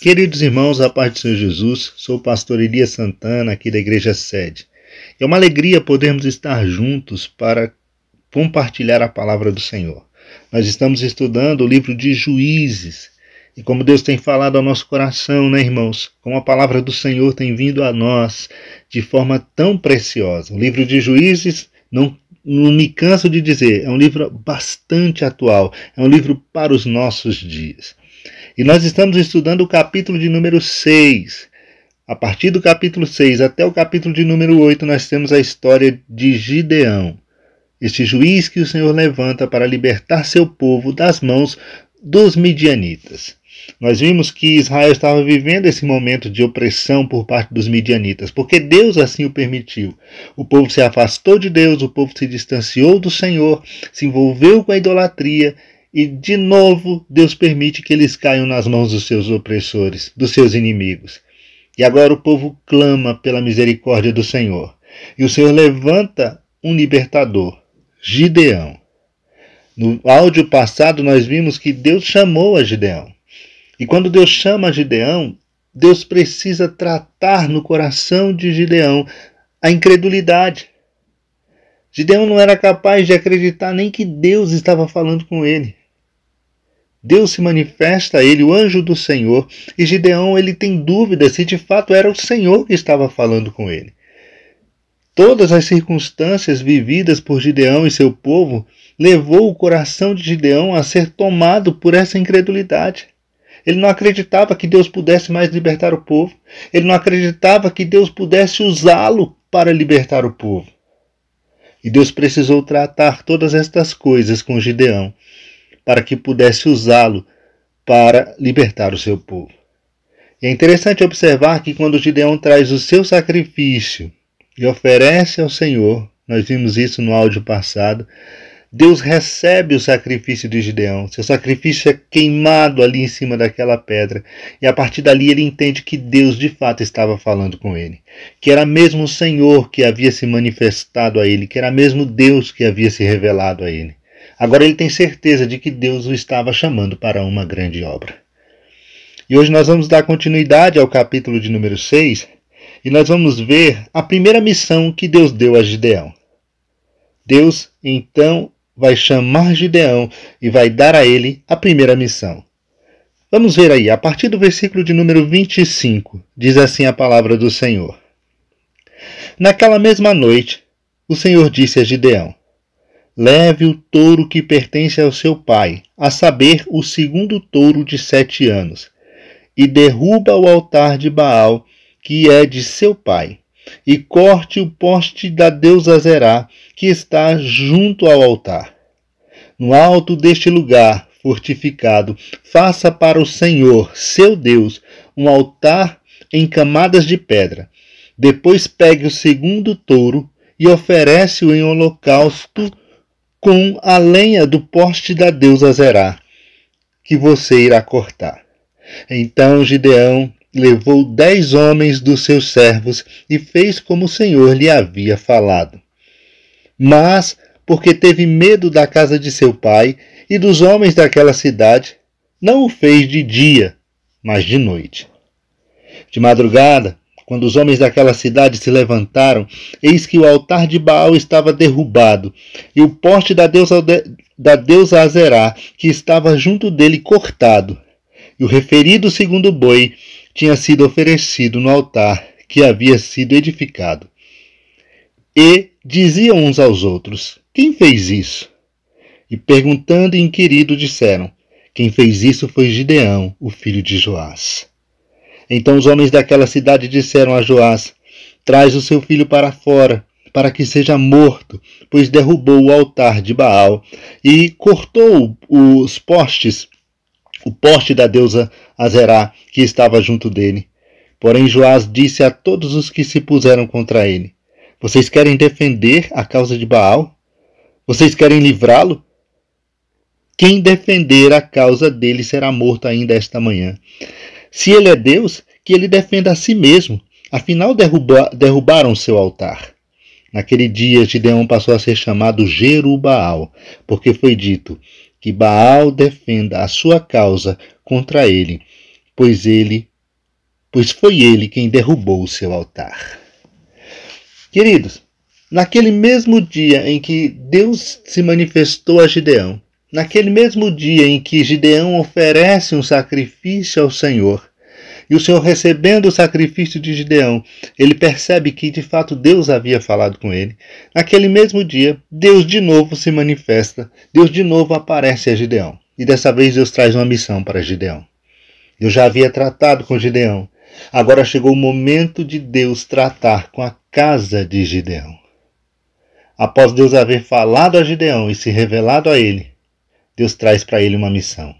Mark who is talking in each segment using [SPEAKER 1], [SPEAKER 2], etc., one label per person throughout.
[SPEAKER 1] Queridos irmãos, a paz do Senhor Jesus, sou o pastor Elias Santana, aqui da Igreja Sede. É uma alegria podermos estar juntos para compartilhar a palavra do Senhor. Nós estamos estudando o livro de Juízes, e como Deus tem falado ao nosso coração, né, irmãos? Como a palavra do Senhor tem vindo a nós de forma tão preciosa. O livro de Juízes, não me canso de dizer, é um livro bastante atual, é um livro para os nossos dias. E nós estamos estudando o capítulo de número 6. A partir do capítulo 6 até o capítulo de número 8, nós temos a história de Gideão, este juiz que o Senhor levanta para libertar seu povo das mãos dos midianitas. Nós vimos que Israel estava vivendo esse momento de opressão por parte dos midianitas, porque Deus assim o permitiu. O povo se afastou de Deus, o povo se distanciou do Senhor, se envolveu com a idolatria, e de novo Deus permite que eles caiam nas mãos dos seus opressores, dos seus inimigos. E agora o povo clama pela misericórdia do Senhor. E o Senhor levanta um libertador, Gideão. No áudio passado nós vimos que Deus chamou a Gideão. E quando Deus chama a Gideão, Deus precisa tratar no coração de Gideão a incredulidade. Gideão não era capaz de acreditar nem que Deus estava falando com ele. Deus se manifesta a ele, o anjo do Senhor, e Gideão ele tem dúvida se de fato era o Senhor que estava falando com ele. Todas as circunstâncias vividas por Gideão e seu povo levou o coração de Gideão a ser tomado por essa incredulidade. Ele não acreditava que Deus pudesse mais libertar o povo. Ele não acreditava que Deus pudesse usá-lo para libertar o povo. E Deus precisou tratar todas estas coisas com Gideão, para que pudesse usá-lo para libertar o seu povo. E é interessante observar que quando Gideão traz o seu sacrifício e oferece ao Senhor, nós vimos isso no áudio passado, Deus recebe o sacrifício de Gideão. Seu sacrifício é queimado ali em cima daquela pedra. E a partir dali ele entende que Deus de fato estava falando com ele. Que era mesmo o Senhor que havia se manifestado a ele. Que era mesmo Deus que havia se revelado a ele. Agora ele tem certeza de que Deus o estava chamando para uma grande obra. E hoje nós vamos dar continuidade ao capítulo de número 6. E nós vamos ver a primeira missão que Deus deu a Gideão. Deus, então, vai chamar Gideão e vai dar a ele a primeira missão. Vamos ver aí, a partir do versículo de número 25, diz assim a palavra do Senhor. Naquela mesma noite, o Senhor disse a Gideão: leve o touro que pertence ao seu pai, a saber, o segundo touro de 7 anos, e derruba o altar de Baal, que é de seu pai, e corte o poste da deusa Azerá, que está junto ao altar. No alto deste lugar fortificado, faça para o Senhor, seu Deus, um altar em camadas de pedra. Depois pegue o segundo touro e oferece-o em holocausto com a lenha do poste da deusa Azerá, que você irá cortar. Então Gideão levou 10 homens dos seus servos e fez como o Senhor lhe havia falado. Mas, porque teve medo da casa de seu pai e dos homens daquela cidade, não o fez de dia, mas de noite. De madrugada, quando os homens daquela cidade se levantaram, eis que o altar de Baal estava derrubado, e o poste da deusa Azerá, que estava junto dele, cortado. E o referido segundo boi tinha sido oferecido no altar que havia sido edificado. E diziam uns aos outros: quem fez isso? E perguntando e inquirindo disseram: quem fez isso foi Gideão, o filho de Joás. Então os homens daquela cidade disseram a Joás: traz o seu filho para fora, para que seja morto, pois derrubou o altar de Baal e cortou os postes, o poste da deusa Azerá, que estava junto dele. Porém Joás disse a todos os que se puseram contra ele: vocês querem defender a causa de Baal? Vocês querem livrá-lo? Quem defender a causa dele será morto ainda esta manhã. Se ele é Deus, que ele defenda a si mesmo. Afinal, derrubaram seu altar. Naquele dia, Gideão passou a ser chamado Jerubaal, porque foi dito: que Baal defenda a sua causa contra ele, pois ele pois foi ele quem derrubou o seu altar. Queridos, naquele mesmo dia em que Deus se manifestou a Gideão, naquele mesmo dia em que Gideão oferece um sacrifício ao Senhor, e o Senhor, recebendo o sacrifício de Gideão, ele percebe que de fato Deus havia falado com ele. Naquele mesmo dia, Deus de novo se manifesta, Deus de novo aparece a Gideão. E dessa vez Deus traz uma missão para Gideão. Deus já havia tratado com Gideão. Agora chegou o momento de Deus tratar com a casa de Gideão. Após Deus haver falado a Gideão e se revelado a ele, Deus traz para ele uma missão.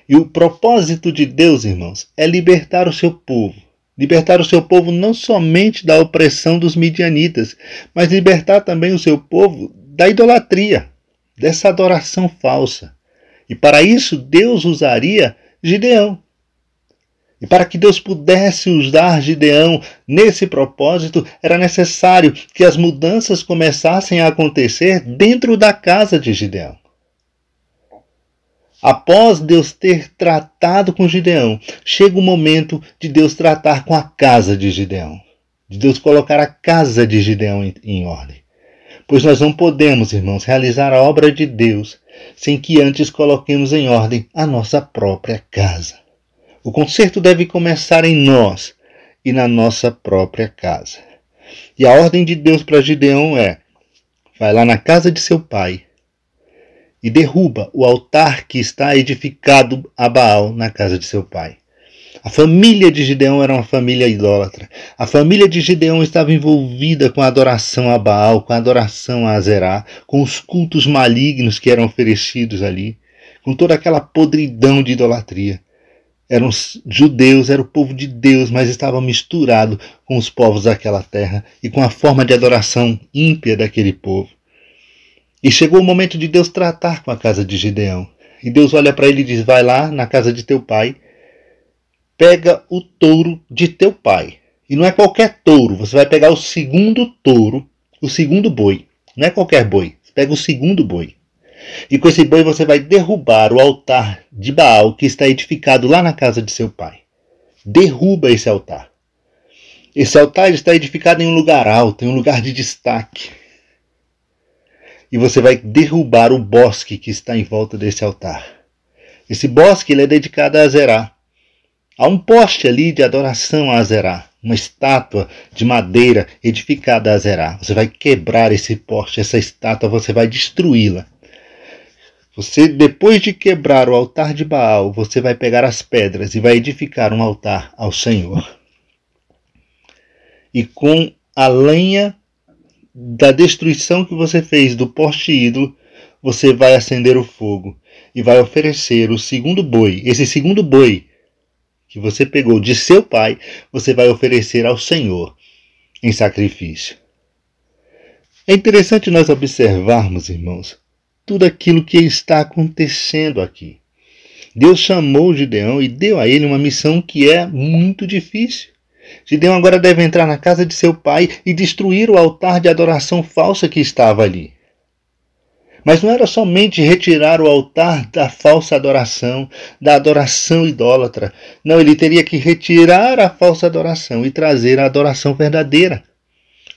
[SPEAKER 1] E o propósito de Deus, irmãos, é libertar o seu povo. Libertar o seu povo não somente da opressão dos midianitas, mas libertar também o seu povo da idolatria, dessa adoração falsa. E para isso Deus usaria Gideão. E para que Deus pudesse usar Gideão nesse propósito, era necessário que as mudanças começassem a acontecer dentro da casa de Gideão. Após Deus ter tratado com Gideão, chega o momento de Deus tratar com a casa de Gideão. De Deus colocar a casa de Gideão em ordem. Pois nós não podemos, irmãos, realizar a obra de Deus sem que antes coloquemos em ordem a nossa própria casa. O conserto deve começar em nós e na nossa própria casa. E a ordem de Deus para Gideão é: vai lá na casa de seu pai e derruba o altar que está edificado a Baal na casa de seu pai. A família de Gideão era uma família idólatra. A família de Gideão estava envolvida com a adoração a Baal, com a adoração a Azerá, com os cultos malignos que eram oferecidos ali, com toda aquela podridão de idolatria. Eram judeus, era o povo de Deus, mas estava misturado com os povos daquela terra e com a forma de adoração ímpia daquele povo. E chegou o momento de Deus tratar com a casa de Gideão. E Deus olha para ele e diz: vai lá na casa de teu pai, pega o touro de teu pai. E não é qualquer touro, você vai pegar o segundo touro, o segundo boi. Não é qualquer boi, você pega o segundo boi. E com esse boi você vai derrubar o altar de Baal que está edificado lá na casa de seu pai. Derruba esse altar. Esse altar está edificado em um lugar alto, em um lugar de destaque. E você vai derrubar o bosque que está em volta desse altar. Esse bosque ele é dedicado a Azerá. Há um poste ali de adoração a Azerá, uma estátua de madeira edificada a Azerá. Você vai quebrar esse poste, essa estátua, você vai destruí-la. Você, depois de quebrar o altar de Baal, você vai pegar as pedras e vai edificar um altar ao Senhor. E com a lenha da destruição que você fez do poste ídolo, você vai acender o fogo e vai oferecer o segundo boi. Esse segundo boi que você pegou de seu pai, você vai oferecer ao Senhor em sacrifício. É interessante nós observarmos, irmãos, tudo aquilo que está acontecendo aqui. Deus chamou Gideão e deu a ele uma missão que é muito difícil. Gideão agora deve entrar na casa de seu pai e destruir o altar de adoração falsa que estava ali. Mas não era somente retirar o altar da falsa adoração, da adoração idólatra. Não, ele teria que retirar a falsa adoração e trazer a adoração verdadeira.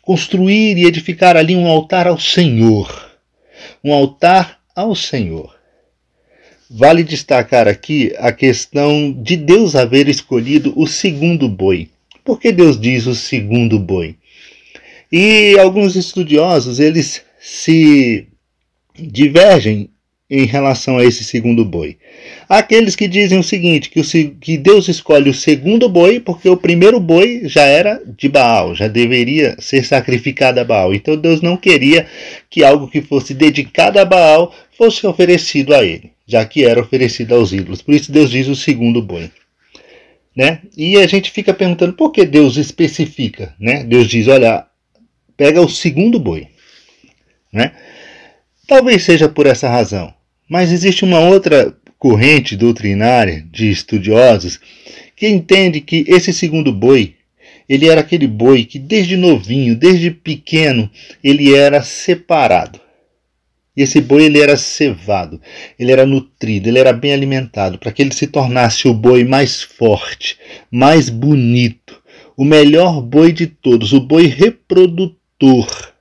[SPEAKER 1] Construir e edificar ali um altar ao Senhor. Um altar ao Senhor. Vale destacar aqui a questão de Deus haver escolhido o segundo boi. Por que Deus diz o segundo boi? E alguns estudiosos, eles se divergem em relação a esse segundo boi. Há aqueles que dizem o seguinte, que Deus escolhe o segundo boi porque o primeiro boi já era de Baal, já deveria ser sacrificado a Baal. Então Deus não queria que algo que fosse dedicado a Baal fosse oferecido a ele, já que era oferecido aos ídolos. Por isso Deus diz o segundo boi. Né? E a gente fica perguntando por que Deus especifica. Né? Deus diz, olha, pega o segundo boi. Né? Talvez seja por essa razão, mas existe uma outra corrente doutrinária de estudiosos que entende que esse segundo boi, ele era aquele boi que desde novinho, desde pequeno, ele era separado. E esse boi ele era cevado, ele era nutrido, ele era bem alimentado, para que ele se tornasse o boi mais forte, mais bonito, o melhor boi de todos, o boi reprodutor.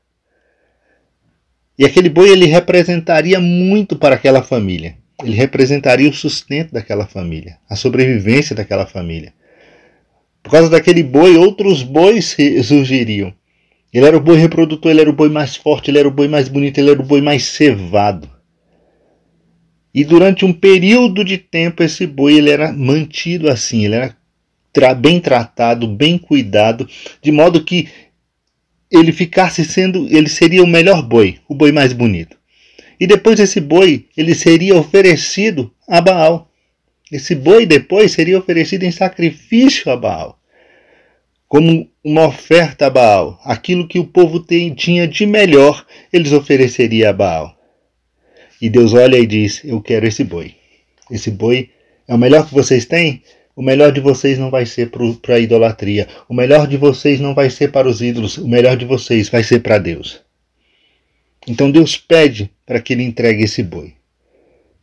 [SPEAKER 1] E aquele boi ele representaria muito para aquela família. Ele representaria o sustento daquela família, a sobrevivência daquela família. Por causa daquele boi, outros bois surgiriam. Ele era o boi reprodutor, ele era o boi mais forte, ele era o boi mais bonito, ele era o boi mais cevado. E durante um período de tempo esse boi ele era mantido assim, ele era bem tratado, bem cuidado, de modo que ele seria o melhor boi, o boi mais bonito. E depois esse boi, ele seria oferecido a Baal. Esse boi depois seria oferecido em sacrifício a Baal, como uma oferta a Baal. Aquilo que o povo tinha de melhor, eles ofereceriam a Baal. E Deus olha e diz, eu quero esse boi. Esse boi é o melhor que vocês têm? O melhor de vocês não vai ser para a idolatria. O melhor de vocês não vai ser para os ídolos. O melhor de vocês vai ser para Deus. Então Deus pede para que ele entregue esse boi,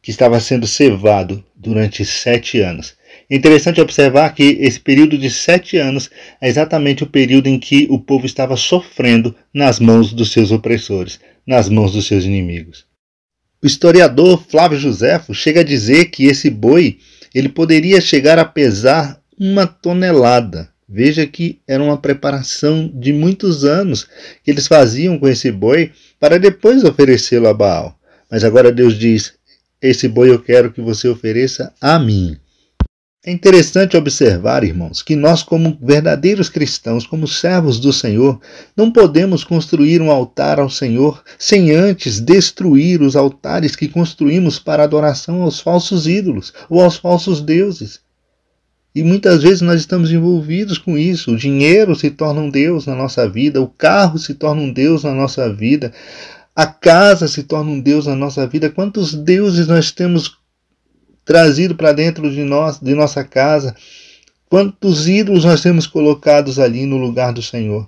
[SPEAKER 1] que estava sendo cevado durante 7 anos. É interessante observar que esse período de 7 anos é exatamente o período em que o povo estava sofrendo nas mãos dos seus opressores, nas mãos dos seus inimigos. O historiador Flávio Joséfo chega a dizer que esse boi ele poderia chegar a pesar 1 tonelada. Veja que era uma preparação de muitos anos que eles faziam com esse boi para depois oferecê-lo a Baal. Mas agora Deus diz, esse boi eu quero que você ofereça a mim. É interessante observar, irmãos, que nós como verdadeiros cristãos, como servos do Senhor, não podemos construir um altar ao Senhor sem antes destruir os altares que construímos para adoração aos falsos ídolos ou aos falsos deuses. E muitas vezes nós estamos envolvidos com isso. O dinheiro se torna um Deus na nossa vida, o carro se torna um Deus na nossa vida, a casa se torna um Deus na nossa vida. Quantos deuses nós temos trazido para dentro de nossa casa? Quantos ídolos nós temos colocados ali no lugar do Senhor?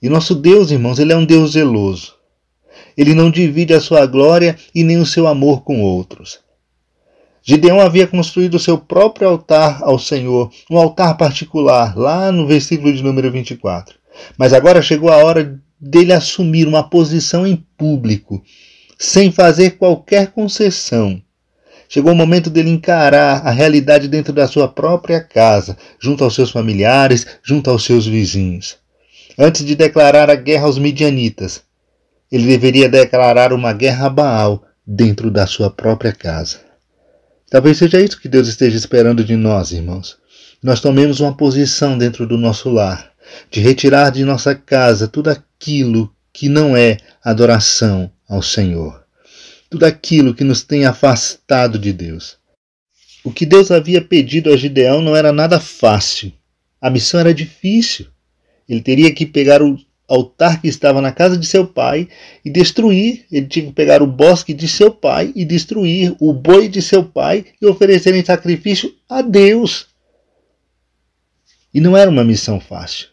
[SPEAKER 1] E nosso Deus, irmãos, ele é um Deus zeloso. Ele não divide a sua glória e nem o seu amor com outros. Gideão havia construído o seu próprio altar ao Senhor, um altar particular, lá no versículo de número 24. Mas agora chegou a hora dele assumir uma posição em público, sem fazer qualquer concessão. Chegou o momento dele encarar a realidade dentro da sua própria casa, junto aos seus familiares, junto aos seus vizinhos. Antes de declarar a guerra aos midianitas, ele deveria declarar uma guerra a Baal dentro da sua própria casa. Talvez seja isso que Deus esteja esperando de nós, irmãos. Nós tomemos uma posição dentro do nosso lar, de retirar de nossa casa tudo aquilo que não é adoração ao Senhor. Tudo aquilo que nos tem afastado de Deus. O que Deus havia pedido a Gideão não era nada fácil. A missão era difícil. Ele teria que pegar o altar que estava na casa de seu pai e destruir. Ele tinha que pegar o bosque de seu pai e destruir o boi de seu pai e oferecer em sacrifício a Deus. E não era uma missão fácil.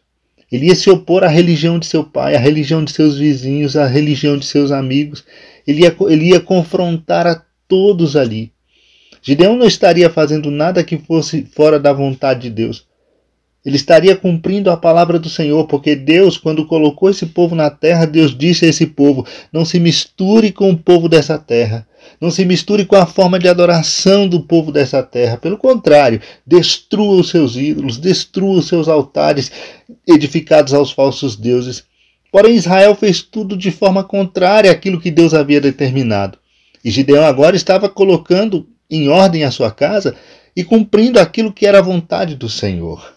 [SPEAKER 1] Ele ia se opor à religião de seu pai, à religião de seus vizinhos, à religião de seus amigos. Ele ia confrontar a todos ali. Gideão não estaria fazendo nada que fosse fora da vontade de Deus. Ele estaria cumprindo a palavra do Senhor, porque Deus, quando colocou esse povo na terra, Deus disse a esse povo, não se misture com o povo dessa terra. Não se misture com a forma de adoração do povo dessa terra. Pelo contrário, destrua os seus ídolos, destrua os seus altares edificados aos falsos deuses. Porém, Israel fez tudo de forma contrária àquilo que Deus havia determinado. E Gideão agora estava colocando em ordem a sua casa e cumprindo aquilo que era a vontade do Senhor.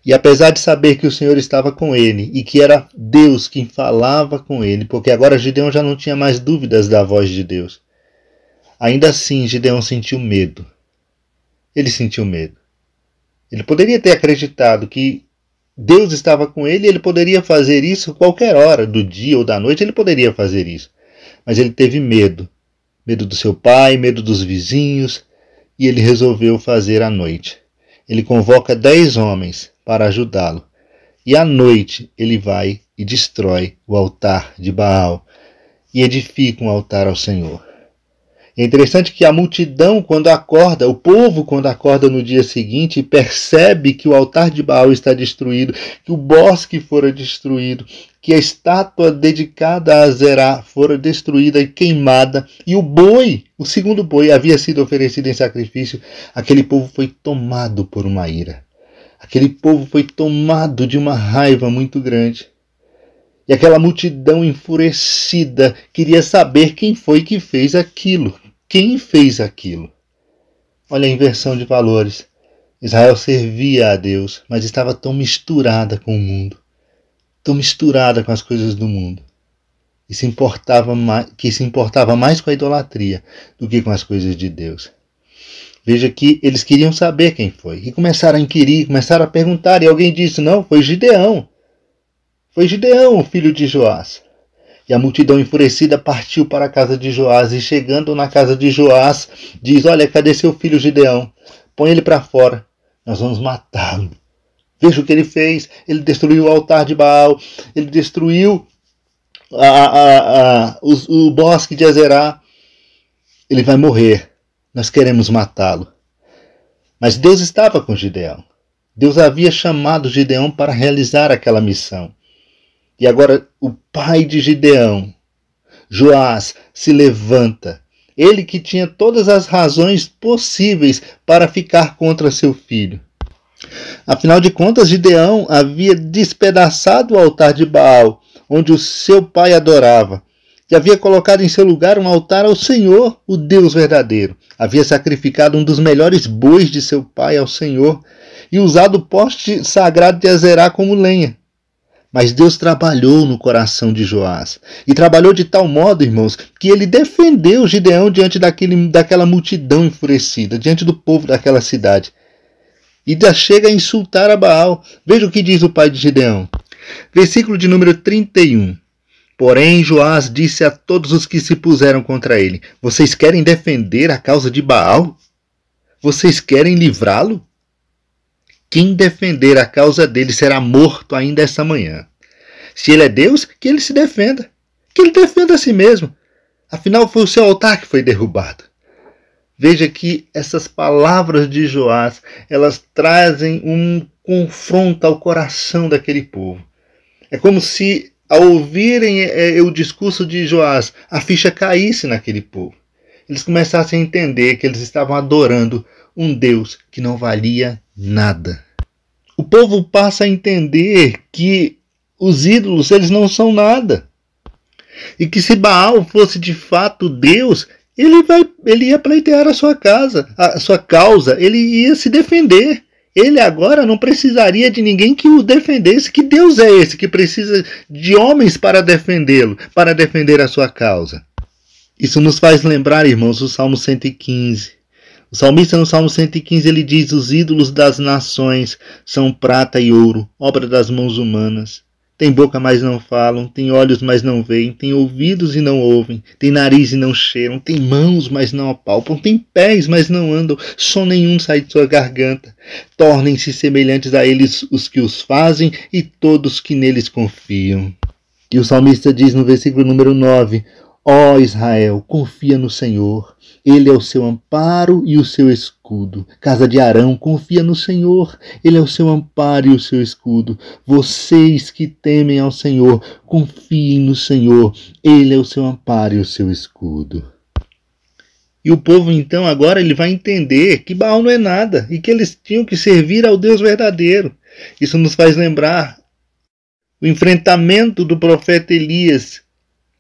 [SPEAKER 1] E apesar de saber que o Senhor estava com ele e que era Deus quem falava com ele, porque agora Gideão já não tinha mais dúvidas da voz de Deus, ainda assim Gideão sentiu medo. Ele sentiu medo. Ele poderia ter acreditado que Deus estava com ele e ele poderia fazer isso a qualquer hora do dia ou da noite, ele poderia fazer isso. Mas ele teve medo. Medo do seu pai, medo dos vizinhos, e ele resolveu fazer à noite. Ele convoca 10 homens para ajudá-lo. E à noite ele vai e destrói o altar de Baal. e edifica um altar ao Senhor. É interessante que a multidão, quando acorda, o povo, quando acorda no dia seguinte, percebe que o altar de Baal está destruído, que o bosque fora destruído, que a estátua dedicada a Azerá fora destruída e queimada, e o boi, o segundo boi, havia sido oferecido em sacrifício. Aquele povo foi tomado por uma ira. Aquele povo foi tomado de uma raiva muito grande. E aquela multidão enfurecida queria saber quem foi que fez aquilo. Quem fez aquilo? Olha a inversão de valores. Israel servia a Deus, mas estava tão misturada com o mundo, tão misturada com as coisas do mundo, e se importava mais com a idolatria do que com as coisas de Deus. Veja que eles queriam saber quem foi, e começaram a inquirir, começaram a perguntar, e alguém disse, não, foi Gideão. Foi Gideão, o filho de Joás. E a multidão enfurecida partiu para a casa de Joás, e chegando na casa de Joás, diz, olha, cadê seu filho Gideão? Põe ele para fora, nós vamos matá-lo. Veja o que ele fez, ele destruiu o altar de Baal, ele destruiu o bosque de Azerá. Ele vai morrer, nós queremos matá-lo. Mas Deus estava com Gideão. Deus havia chamado Gideão para realizar aquela missão. E agora o pai de Gideão, Joás, se levanta. Ele que tinha todas as razões possíveis para ficar contra seu filho. Afinal de contas, Gideão havia despedaçado o altar de Baal, onde o seu pai adorava, e havia colocado em seu lugar um altar ao Senhor, o Deus verdadeiro. Havia sacrificado um dos melhores bois de seu pai ao Senhor e usado o poste sagrado de Azerá como lenha. Mas Deus trabalhou no coração de Joás. E trabalhou de tal modo, irmãos, que ele defendeu Gideão diante daquela multidão enfurecida, diante do povo daquela cidade. E já chega a insultar a Baal. Veja o que diz o pai de Gideão. Versículo de número 31. Porém, Joás disse a todos os que se puseram contra ele, vocês querem defender a causa de Baal? Vocês querem livrá-lo? Quem defender a causa dele será morto ainda esta manhã. Se ele é Deus, que ele se defenda. Que ele defenda a si mesmo. Afinal, foi o seu altar que foi derrubado. Veja que essas palavras de Joás, elas trazem um confronto ao coração daquele povo. É como se, ao ouvirem o discurso de Joás, a ficha caísse naquele povo. Eles começassem a entender que eles estavam adorando um Deus que não valia nada. O povo passa a entender que os ídolos, eles não são nada. E que se Baal fosse de fato Deus, ele ia pleitear a sua causa, ele ia se defender. Ele agora não precisaria de ninguém que o defendesse. Que Deus é esse que precisa de homens para defendê-lo, para defender a sua causa? Isso nos faz lembrar, irmãos, o Salmo 115. O salmista no Salmo 115 ele diz, os ídolos das nações são prata e ouro, obra das mãos humanas. Tem boca, mas não falam, tem olhos, mas não veem, tem ouvidos e não ouvem, tem nariz e não cheiram, tem mãos, mas não apalpam, tem pés, mas não andam, som nenhum sai de sua garganta. Tornem-se semelhantes a eles os que os fazem e todos que neles confiam. E o salmista diz no versículo número 9, ó Israel, confia no Senhor, Ele é o seu amparo e o seu escudo. Casa de Arão, confia no Senhor, Ele é o seu amparo e o seu escudo. Vocês que temem ao Senhor, confiem no Senhor, Ele é o seu amparo e o seu escudo. E o povo então agora ele vai entender que Baal não é nada e que eles tinham que servir ao Deus verdadeiro. Isso nos faz lembrar o enfrentamento do profeta Elias,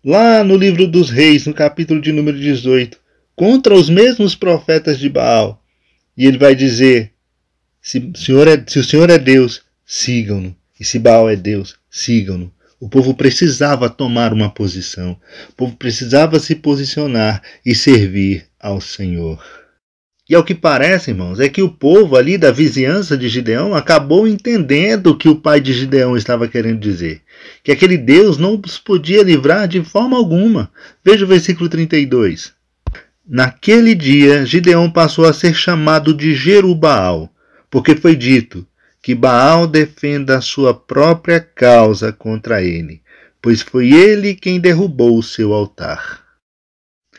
[SPEAKER 1] lá no livro dos Reis, no capítulo de número 18, contra os mesmos profetas de Baal. E ele vai dizer, se o Senhor é Deus, sigam-no. E se Baal é Deus, sigam-no. O povo precisava tomar uma posição. O povo precisava se posicionar e servir ao Senhor. E ao que parece, irmãos, é que o povo ali da vizinhança de Gideão acabou entendendo o que o pai de Gideão estava querendo dizer. Que aquele Deus não os podia livrar de forma alguma. Veja o versículo 32. Naquele dia, Gideão passou a ser chamado de Jerubaal, porque foi dito que Baal defenda a sua própria causa contra ele. pois foi ele quem derrubou o seu altar.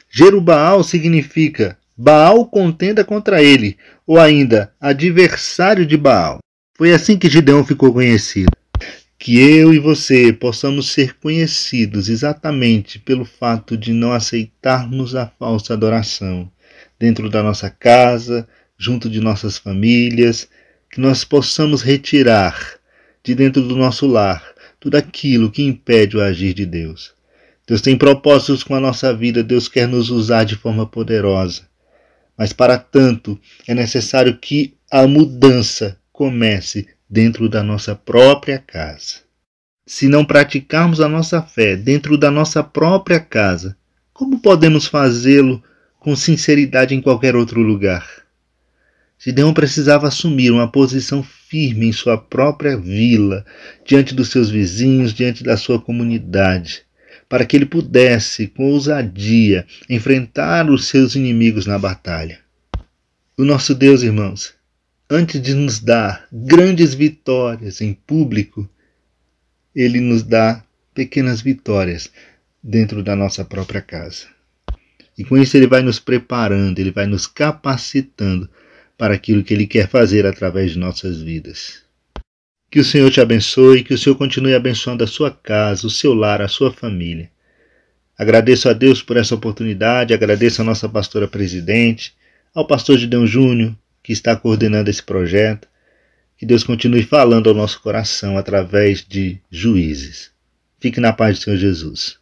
[SPEAKER 1] Jerubaal significa Baal contenda contra ele, ou ainda adversário de Baal. Foi assim que Gideão ficou conhecido. Que eu e você possamos ser conhecidos exatamente pelo fato de não aceitarmos a falsa adoração dentro da nossa casa, junto de nossas famílias, que nós possamos retirar de dentro do nosso lar tudo aquilo que impede o agir de Deus. Deus tem propósitos com a nossa vida, Deus quer nos usar de forma poderosa. Mas para tanto é necessário que a mudança comece dentro da nossa própria casa. Se não praticarmos a nossa fé dentro da nossa própria casa, como podemos fazê-lo com sinceridade em qualquer outro lugar? Gideão precisava assumir uma posição firme em sua própria vila, diante dos seus vizinhos, diante da sua comunidade, para que ele pudesse, com ousadia, enfrentar os seus inimigos na batalha. O nosso Deus, irmãos, antes de nos dar grandes vitórias em público, Ele nos dá pequenas vitórias dentro da nossa própria casa. E com isso Ele vai nos preparando, Ele vai nos capacitando para aquilo que Ele quer fazer através de nossas vidas. Que o Senhor te abençoe, que o Senhor continue abençoando a sua casa, o seu lar, a sua família. Agradeço a Deus por essa oportunidade, agradeço a nossa pastora presidente, ao pastor Gideão Júnior, que está coordenando esse projeto. Que Deus continue falando ao nosso coração através de Juízes. Fique na paz do Senhor Jesus.